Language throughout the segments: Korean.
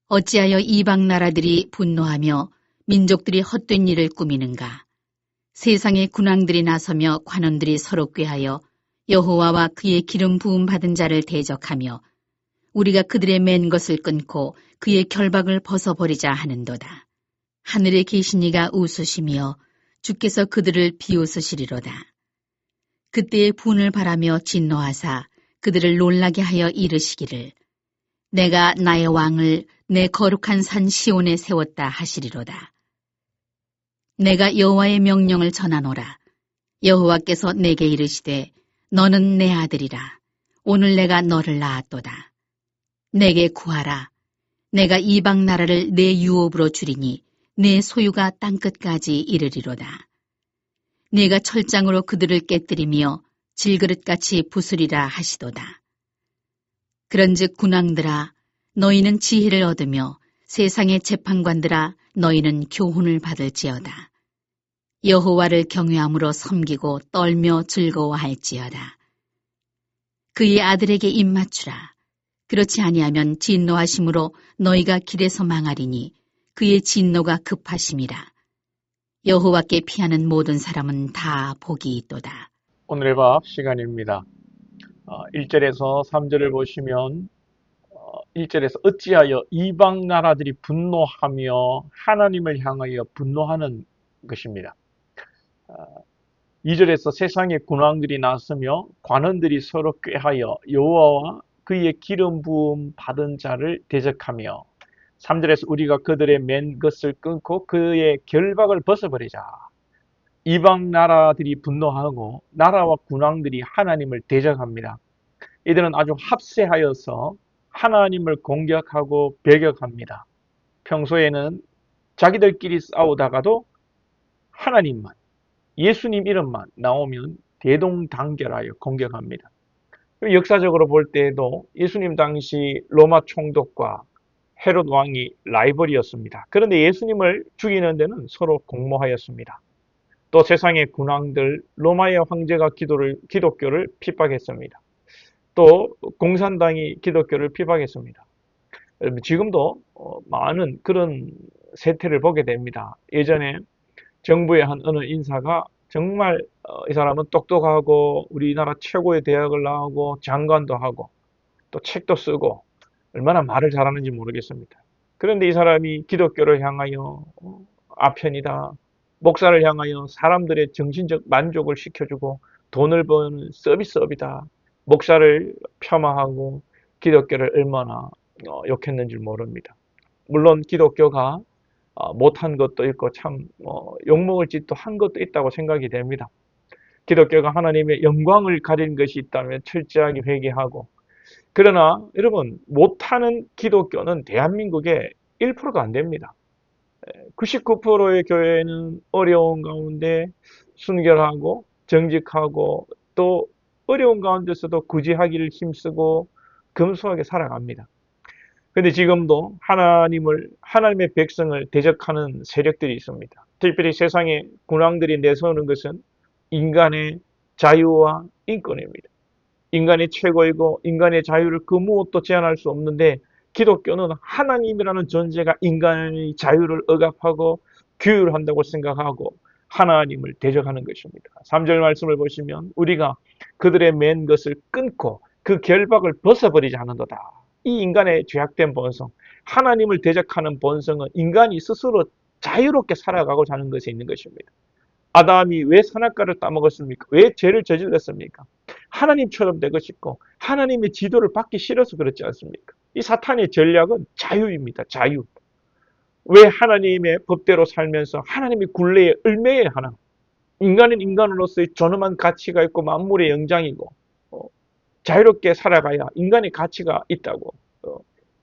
어찌하여 이방 나라들이 분노하며 민족들이 헛된 일을 꾸미는가? 세상의 군왕들이 나서며 관원들이 서로 꾀하여 여호와와 그의 기름 부음 받은 자를 대적하며 우리가 그들의 맨 것을 끊고 그의 결박을 벗어버리자 하는도다. 하늘에 계신 이가 웃으시며 주께서 그들을 비웃으시리로다. 그때의 분을 바라며 진노하사 그들을 놀라게 하여 이르시기를 내가 나의 왕을 내 거룩한 산 시온에 세웠다 하시리로다. 내가 여호와의 명령을 전하노라. 여호와께서 내게 이르시되 너는 내 아들이라. 오늘 내가 너를 낳았도다. 내게 구하라. 내가 이방 나라를 내 유업으로 주리니 내 소유가 땅끝까지 이르리로다. 네가 철장으로 그들을 깨뜨리며 질그릇같이 부수리라 하시도다. 그런즉 군왕들아 너희는 지혜를 얻으며 세상의 재판관들아 너희는 교훈을 받을지어다. 여호와를 경외함으로 섬기고 떨며 즐거워할지어다. 그의 아들에게 입맞추라. 그렇지 아니하면 진노하심으로 너희가 길에서 망하리니 그의 진노가 급하심이라. 여호와께 피하는 모든 사람은 다 복이 있도다. 오늘의 밥 시간입니다. 1절에서 3절을 보시면 1절에서 어찌하여 이방 나라들이 분노하며 하나님을 향하여 분노하는 것입니다. 2절에서 세상의 군왕들이 나서며 관원들이 서로 꾀하여 여호와와 그의 기름 부음 받은 자를 대적하며 3절에서 우리가 그들의 맨 것을 끊고 그의 결박을 벗어버리자. 이방 나라들이 분노하고 나라와 군왕들이 하나님을 대적합니다. 이들은 아주 합세하여서 하나님을 공격하고 배격합니다. 평소에는 자기들끼리 싸우다가도 하나님만, 예수님 이름만 나오면 대동단결하여 공격합니다. 역사적으로 볼 때에도 예수님 당시 로마 총독과 헤롯 왕이 라이벌이었습니다. 그런데 예수님을 죽이는 데는 서로 공모하였습니다. 또 세상의 군왕들, 로마의 황제가 기독교를 핍박했습니다. 또 공산당이 기독교를 핍박했습니다. 지금도 많은 그런 세태를 보게 됩니다. 예전에 정부의 한 어느 인사가 정말 이 사람은 똑똑하고 우리나라 최고의 대학을 나오고 장관도 하고 또 책도 쓰고 얼마나 말을 잘하는지 모르겠습니다. 그런데 이 사람이 기독교를 향하여 아편이다, 목사를 향하여 사람들의 정신적 만족을 시켜주고 돈을 버는 서비스업이다, 목사를 폄하하고 기독교를 얼마나 욕했는지 모릅니다. 물론 기독교가 못한 것도 있고 참 욕먹을 짓도 한 것도 있다고 생각이 됩니다. 기독교가 하나님의 영광을 가진 것이 있다면 철저하게 회개하고, 그러나 여러분 못하는 기독교는 대한민국에 1%도 안 됩니다. 99%의 교회는 어려운 가운데 순결하고 정직하고 또 어려운 가운데서도 구제하기를 힘쓰고 검소하게 살아갑니다. 그런데 지금도 하나님의 백성을 대적하는 세력들이 있습니다. 특별히 세상의 군왕들이 내세우는 것은 인간의 자유와 인권입니다. 인간이 최고이고 인간의 자유를 그 무엇도 제한할 수 없는데 기독교는 하나님이라는 존재가 인간의 자유를 억압하고 규율한다고 생각하고 하나님을 대적하는 것입니다. 3절 말씀을 보시면 우리가 그들의 맨 것을 끊고 그 결박을 벗어버리지 않는도다. 이 인간의 죄악된 본성, 하나님을 대적하는 본성은 인간이 스스로 자유롭게 살아가고자 하는 것에 있는 것입니다. 아담이 왜 선악과를 따먹었습니까? 왜 죄를 저질렀습니까? 하나님처럼 되고 싶고 하나님의 지도를 받기 싫어서 그렇지 않습니까? 이 사탄의 전략은 자유입니다. 자유. 왜 하나님의 법대로 살면서 하나님의 굴레에 얽매여야 하나? 인간은 인간으로서의 존엄한 가치가 있고 만물의 영장이고 자유롭게 살아가야 인간의 가치가 있다고.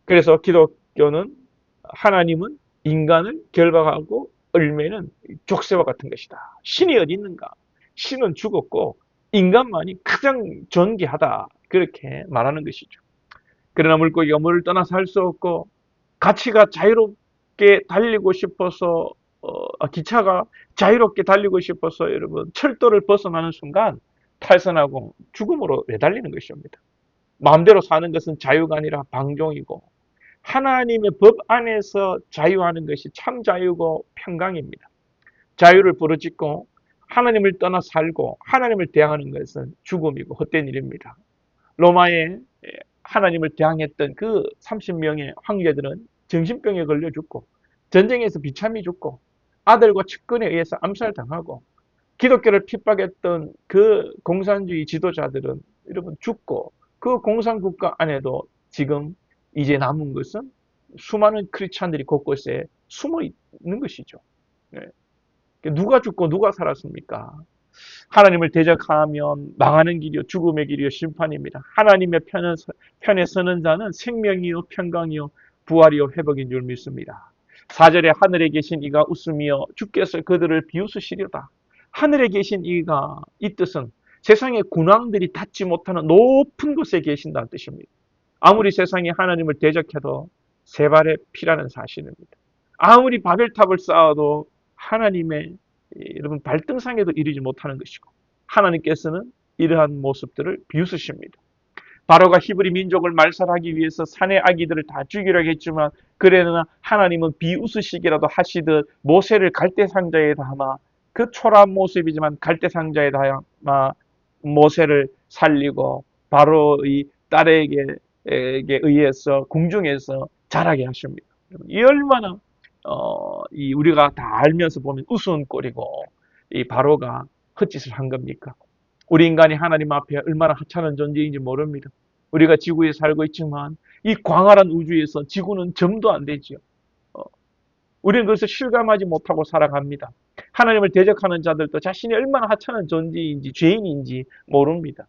그래서 기독교는 하나님은 인간을 결박하고 얽매는 족쇄와 같은 것이다. 신이 어디 있는가? 신은 죽었고 인간만이 가장 존귀하다. 그렇게 말하는 것이죠. 그러나 물고기가 물을 떠나 살 수 없고 가치가 자유롭게 달리고 싶어서 기차가 자유롭게 달리고 싶어서 여러분 철도를 벗어나는 순간 탈선하고 죽음으로 매달리는 것입니다. 마음대로 사는 것은 자유가 아니라 방종이고 하나님의 법 안에서 자유하는 것이 참 자유고 평강입니다. 자유를 부르짖고 하나님을 떠나 살고 하나님을 대항하는 것은 죽음이고 헛된 일입니다. 로마에 하나님을 대항했던 그 30명의 황제들은 정신병에 걸려 죽고 전쟁에서 비참히 죽고 아들과 측근에 의해서 암살당하고 기독교를 핍박했던 그 공산주의 지도자들은 여러분 죽고 그 공산국가 안에도 지금 이제 남은 것은 수많은 크리스찬들이 곳곳에 숨어 있는 것이죠. 누가 죽고 누가 살았습니까? 하나님을 대적하면 망하는 길이요 죽음의 길이요 심판입니다. 하나님의 편에 서는 자는 생명이요 평강이요 부활이요 회복인 줄 믿습니다. 4절에 하늘에 계신 이가 웃으며 주께서 그들을 비웃으시려다. 하늘에 계신 이가 이 뜻은 세상의 군왕들이 닿지 못하는 높은 곳에 계신다는 뜻입니다. 아무리 세상이 하나님을 대적해도 세 발의 피라는 사실입니다. 아무리 바벨탑을 쌓아도 하나님의 여러분 발등상에도 이르지 못하는 것이고 하나님께서는 이러한 모습들을 비웃으십니다. 바로가 히브리 민족을 말살하기 위해서 산의 아기들을 다 죽이려고 했지만 그러나 하나님은 비웃으시기라도 하시듯 모세를 갈대상자에 담아 그 초라한 모습이지만 갈대상자에 담아 모세를 살리고 바로의 딸에게 의해서 궁중에서 자라게 하십니다. 이 얼마나 이 우리가 다 알면서 보면 우스운 꼴이고 이 바로가 헛짓을 한 겁니까? 우리 인간이 하나님 앞에 얼마나 하찮은 존재인지 모릅니다. 우리가 지구에 살고 있지만 이 광활한 우주에서 지구는 점도 안 되지요. 우리는 그것을 실감하지 못하고 살아갑니다. 하나님을 대적하는 자들도 자신이 얼마나 하찮은 존재인지 죄인인지 모릅니다.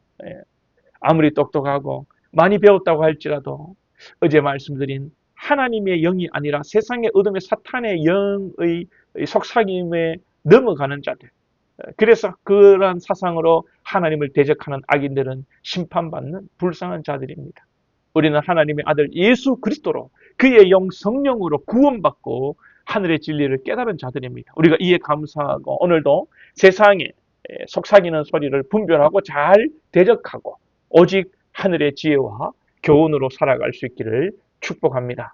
아무리 똑똑하고 많이 배웠다고 할지라도 어제 말씀드린 하나님의 영이 아니라 세상의 어둠의 사탄의 영의 속삭임에 넘어가는 자들. 그래서 그러한 사상으로 하나님을 대적하는 악인들은 심판받는 불쌍한 자들입니다. 우리는 하나님의 아들 예수 그리스도로 그의 영 성령으로 구원받고 하늘의 진리를 깨달은 자들입니다. 우리가 이에 감사하고 오늘도 세상에 속삭이는 소리를 분별하고 잘 대적하고 오직 하늘의 지혜와 교훈으로 살아갈 수 있기를 축복합니다.